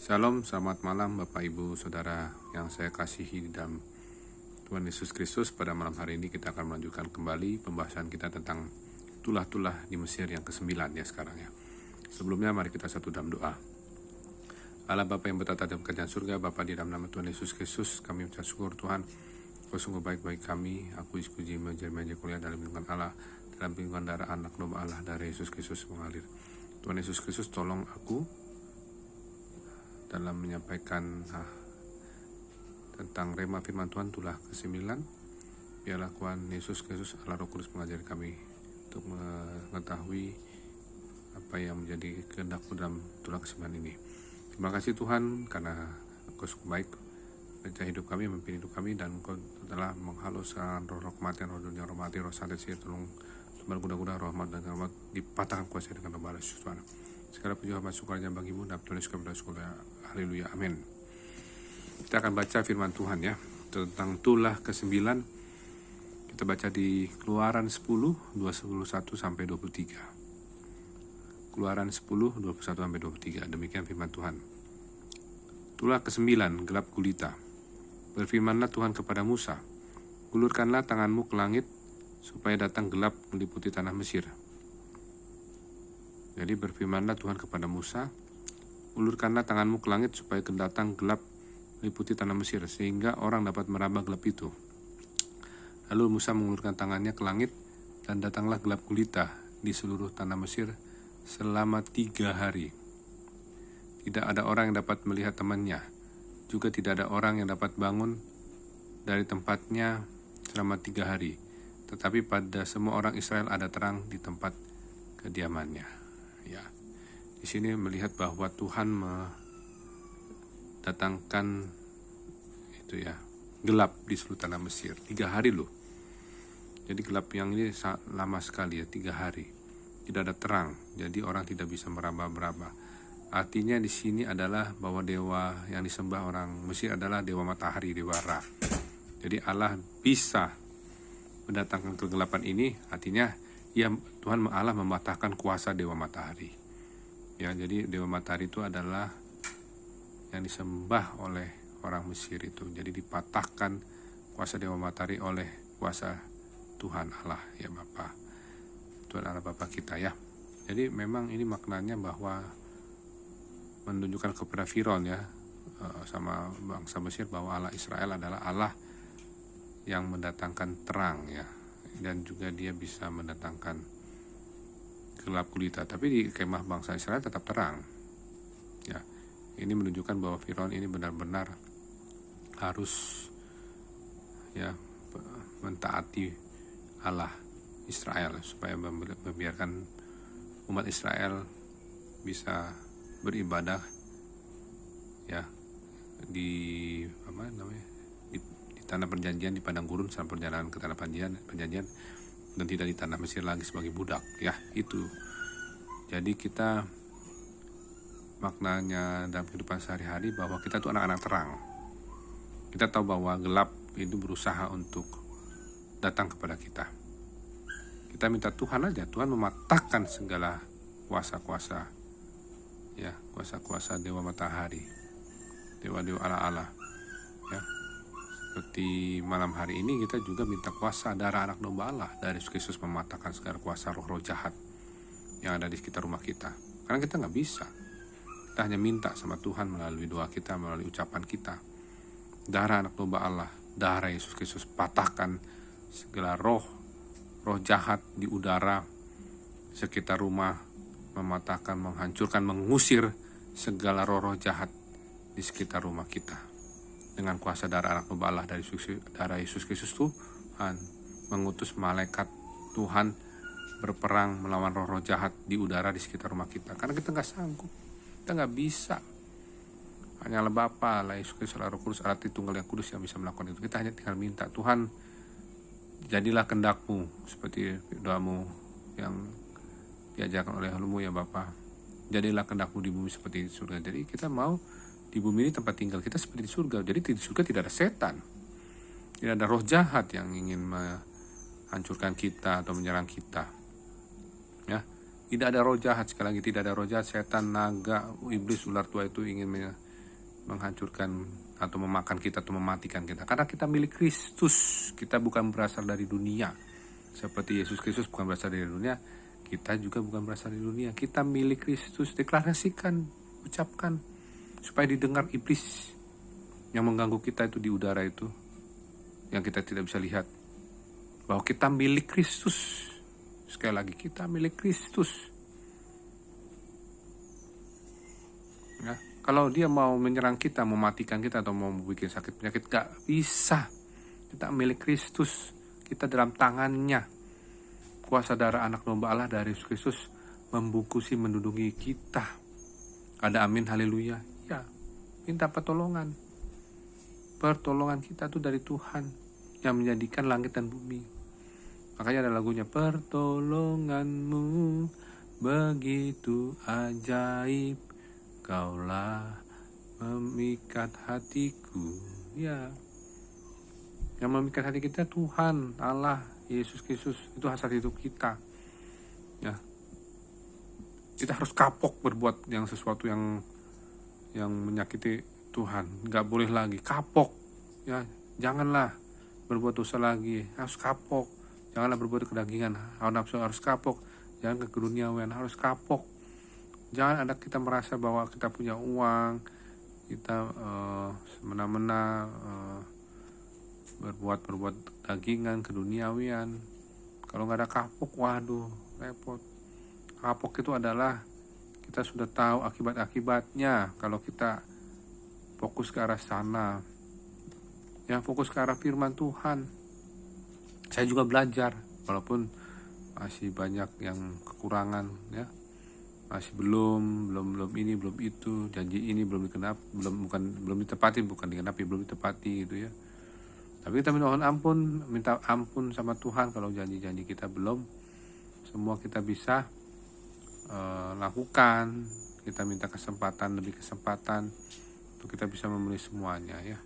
Shalom, selamat malam Bapak Ibu Saudara yang saya kasihi di dalam Tuhan Yesus Kristus. Pada malam hari ini kita akan melanjutkan kembali pembahasan kita tentang tulah-tulah di Mesir yang ke-9 ya sekarang ya. Sebelumnya mari kita satu dalam doa. Allah Bapa yang bertata di kerajaan surga, Bapa di dalam nama Tuhan Yesus Kristus, kami mengucap syukur Tuhan, Kau sungguh baik bagi kami. Aku iskuji menjadi kuliah dalam lindungan Allah, dalam lindungan darah anak domba Allah dari Yesus Kristus mengalir. Tuhan Yesus Kristus tolong aku dalam menyampaikan tentang rema firman Tuhan tulah ke-9. Biarlah Tuhan Yesus Kristus Allah Roh Kudus mengajari kami untuk mengetahui apa yang menjadi kehendak-Mu dalam tulah ke-9 ini. Terima kasih Tuhan karena Engkau cukup baik menjaga hidup kami, memimpin hidup kami, dan Engkau telah menghaluskan roh-roh kematian, roh dunia, roh mati, roh santet, sihir, tolong guna-guna rahmat dan rahmat dipatahkan kuasa dengan nama Yesus Tuhan. Segala puji hormat syukurnya bagimu dan tulis kepada sekolah. Haleluya, amin. Kita akan baca firman Tuhan ya tentang tulah ke-9. Kita baca di Keluaran 10, 21 sampai 23. Keluaran 10, 21 sampai 23. Demikian firman Tuhan. Tulah ke-9, gelap gulita. Berfirmanlah Tuhan kepada Musa, ulurkanlah tanganmu ke langit supaya datang gelap meliputi tanah Mesir. Jadi berfirmanlah Tuhan kepada Musa, ulurkanlah tanganmu ke langit supaya datang gelap meliputi tanah Mesir, sehingga orang dapat meraba gelap itu. Lalu Musa mengulurkan tangannya ke langit, dan datanglah gelap gulita di seluruh tanah Mesir selama 3 hari. Tidak ada orang yang dapat melihat temannya, juga tidak ada orang yang dapat bangun dari tempatnya selama 3 hari. Tetapi pada semua orang Israel ada terang di tempat kediamannya. Ya, di sini melihat bahwa Tuhan mendatangkan itu ya gelap di seluruh tanah Mesir 3 hari loh. Jadi gelap yang ini lama sekali ya, 3 hari. Tidak ada terang, jadi orang tidak bisa meraba-raba. Artinya di sini adalah bahwa dewa yang disembah orang Mesir adalah dewa matahari, dewa Ra. Jadi Allah bisa mendatangkan kegelapan ini, artinya Tuhan Allah mematahkan kuasa dewa matahari. Ya, jadi dewa matahari itu adalah yang disembah oleh orang Mesir itu. Jadi dipatahkan kuasa dewa matahari oleh kuasa Tuhan Allah ya Bapa. Tuhan Allah Bapa kita ya. Jadi memang ini maknanya bahwa menunjukkan kepada Firaun ya sama bangsa Mesir bahwa Allah Israel adalah Allah yang mendatangkan terang ya. Dan juga dia bisa mendatangkan gelap gulita, tapi di kemah bangsa Israel tetap terang ya. Ini menunjukkan bahwa Firaun ini benar-benar harus ya mentaati Allah Israel supaya membiarkan umat Israel bisa beribadah ya di tanah perjanjian, di padang gurun sampai perjalanan ke tanah perjanjian, dan tidak di tanah Mesir lagi sebagai budak ya. Itu jadi kita maknanya dalam kehidupan sehari-hari bahwa kita tuh anak-anak terang. Kita tahu bahwa gelap itu berusaha untuk datang kepada kita. Kita minta Tuhan aja, Tuhan mematahkan segala kuasa-kuasa ya, kuasa-kuasa dewa matahari, dewa-dewa Allah ya. Seperti malam hari ini kita juga minta kuasa darah anak domba Allah dari Yesus Kristus mematahkan segala kuasa roh-roh jahat yang ada di sekitar rumah kita. Karena kita nggak bisa. Kita hanya minta sama Tuhan melalui doa kita, melalui ucapan kita. Darah anak domba Allah, darah Yesus Kristus patahkan segala roh jahat di udara sekitar rumah, mematahkan, menghancurkan, mengusir segala roh-roh jahat di sekitar rumah kita. Dengan kuasa darah anak domba Allah dari darah Yesus Kristus, Tuhan mengutus malaikat Tuhan berperang melawan roh-roh jahat di udara di sekitar rumah kita. Karena kita nggak sanggup, kita nggak bisa. Hanyalah Bapa, Allah Yesus Kristus, Allah Roh Kudus, Allah Tritunggal yang Kudus yang bisa melakukan itu. Kita hanya tinggal minta, Tuhan jadilah kehendak-Mu seperti doamu yang diajarkan oleh Mu ya Bapa. Jadilah kehendak-Mu di bumi seperti di surga. Jadi kita mau di bumi ini tempat tinggal kita seperti di surga. Jadi di surga tidak ada setan, tidak ada roh jahat yang ingin menghancurkan kita atau menyerang kita ya. Tidak ada roh jahat, sekali lagi tidak ada roh jahat, setan, naga, iblis, ular tua itu ingin menghancurkan atau memakan kita atau mematikan kita. Karena kita milik Kristus, kita bukan berasal dari dunia. Seperti Yesus Kristus bukan berasal dari dunia, kita juga bukan berasal dari dunia. Kita milik Kristus. Deklarasikan, ucapkan, supaya didengar iblis yang mengganggu kita itu di udara itu, yang kita tidak bisa lihat, bahwa kita milik Kristus. Sekali lagi, kita milik Kristus. Ya, kalau dia mau menyerang kita, mematikan kita, atau mau bikin sakit penyakit, gak bisa. Kita milik Kristus. Kita dalam tangannya. Kuasa darah anak domba Allah dari Yesus Kristus membungkusi, menduduki kita. Ada amin, haleluya. Ya, minta pertolongan. Pertolongan kita tuh dari Tuhan yang menjadikan langit dan bumi. Makanya ada lagunya, pertolonganmu begitu ajaib, kaulah memikat hatiku. Ya, yang memikat hati kita Tuhan, Allah, Yesus Kristus. Itu hasrat hidup kita. Ya, kita harus kapok berbuat yang sesuatu yang menyakiti Tuhan. Gak boleh lagi, kapok. Ya, janganlah berbuat dosa lagi, harus kapok. Janganlah berbuat kedagingan, hawa nafsu harus kapok. Jangan ke keduniawian, harus kapok. Jangan ada kita merasa bahwa kita punya uang, kita semena-mena berbuat dagingan, keduniawian. Kalau nggak ada kapok, waduh, repot. Kapok itu adalah kita sudah tahu akibat-akibatnya. Kalau kita fokus ke arah sana, ya, fokus ke arah firman Tuhan. Saya juga belajar, walaupun masih banyak yang kekurangan, ya, masih belum ini, belum itu, janji ini belum ditepati, bukan digenapi, belum ditepati gitu ya. Tapi kita minta ampun sama Tuhan kalau janji-janji kita belum semua kita bisa lakukan. Kita minta lebih kesempatan untuk kita bisa memenuhi semuanya, ya.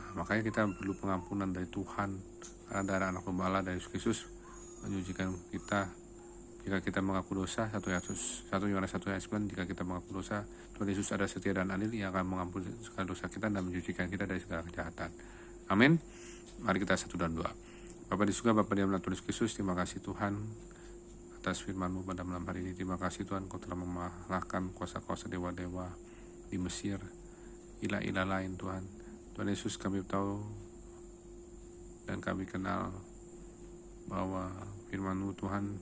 Nah, makanya kita perlu pengampunan dari Tuhan. Karena darah anak domba Allah dari Yesus Kristus menyucikan kita jika kita mengaku dosa. 1 Yohanes 1 ayat 9, jika kita mengaku dosa, Tuhan Yesus ada setia dan adil yang akan mengampuni segala dosa kita dan mencucikan kita dari segala kejahatan. Amin. Mari kita 1 dan 2. Bapa di surga, Bapa di dalam Tuhan Yesus Kristus, terima kasih Tuhan atas firman-Mu pada malam hari ini. Terima kasih Tuhan, Kau telah mengalahkan kuasa-kuasa dewa-dewa di Mesir, ilah-ilah lain Tuhan. Tuhan Yesus, kami tahu dan kami kenal bahwa firman-Mu Tuhan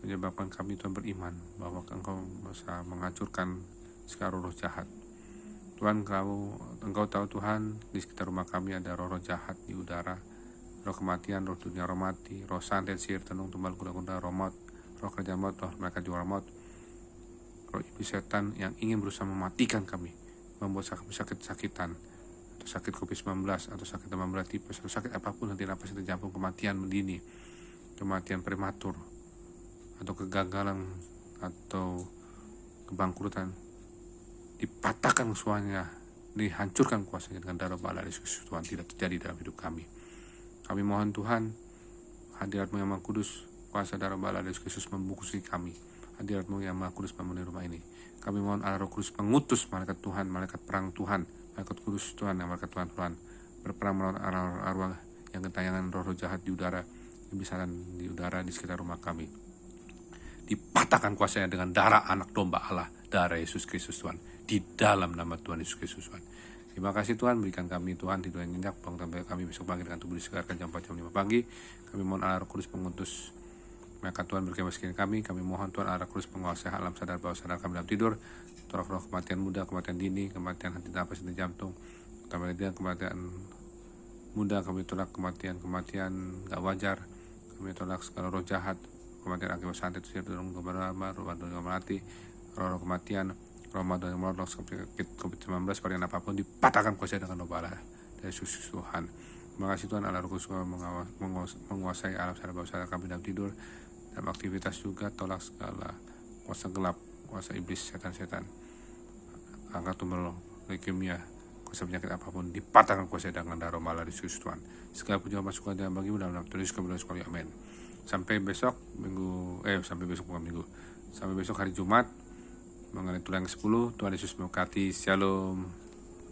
menyebabkan kami Tuhan beriman bahwa Engkau bisa menghancurkan segala roh jahat. Tuhan, Engkau tahu Tuhan, di sekitar rumah kami ada roh-roh jahat di udara, roh kematian, roh dunia, roh mati, roh santet, sihir, tenung, tumbal, kuda-kuda, roh maut, roh kerja maut, roh mereka jual maut, roh iblis setan yang ingin berusaha mematikan kami, membuat sakit-sakitan, atau sakit COVID-19, atau sakit demam berat tipes, atau sakit apapun, henti napas, henti jantung, kematian dini, kematian prematur, atau kegagalan, atau kebangkrutan, dipatahkan semuanya, dihancurkan kuasanya dengan darah bala Yesus Tuhan, tidak terjadi dalam hidup kami. Kami mohon Tuhan, hadirat-Mu yang Maha Kudus, kuasa darah bala Yesus Kristus membungkusi kami. Hadirat-Mu yang Maha Kudus memenuhi rumah ini. Kami mohon Allah Roh Kudus mengutus malaikat Tuhan, malaikat perang Tuhan, malaikat kudus Tuhan, yang malaikat Tuhan berperang melawan arwah yang gentayangan roh-roh jahat di udara, kebiasaan di udara di sekitar rumah kami. Dipatahkan kuasanya dengan darah anak domba Allah, darah Yesus Kristus Tuhan, di dalam nama Tuhan Yesus Kristus Tuhan. Terima kasih Tuhan, berikan kami Tuhan tidur yang nyenyak, bangun sampai kami besok pagi dengan tubuh disegarkan jam 4 jam 5 pagi. Kami mohon Allah Roh Kudus mengutus malaikat Tuhan berkemah sekalian kami. Kami mohon Tuhan Allah Roh Kudus menguasai alam sadar bawah sadar kami dalam tidur. Roh kematian muda, kematian dini, kematian henti nafas, henti jantung, kematian muda, kami tolak kematian gak wajar, kami tolak segala roh jahat, kematian akibat santet, sihir, tenung, keberama, roh yang mati, roh kematian, roh yang melot, roh sakit COVID-19, varian apapun dipatahkan kuasa dengan doa Allah dari Yesus Tuhan. Terima kasih Tuhan, Allah Roh Kudus menguasai alam sadar bawah sadar kami dalam tidur, dalam aktivitas juga. Tolak segala kuasa gelap, kuasa iblis, setan-setan, angkat tumor, leukemia, kuasa penyakit apapun dipatahkan kuasa dengan darah malah di Yesus Tuhan. Segala puji masukan dan bagi-Mu dalam nama Tuhan Yesus kami sekali, amin. Sampai besok hari Jumat, mengenai tulang yang ke-10. Tuhan Yesus memberkati. Shalom.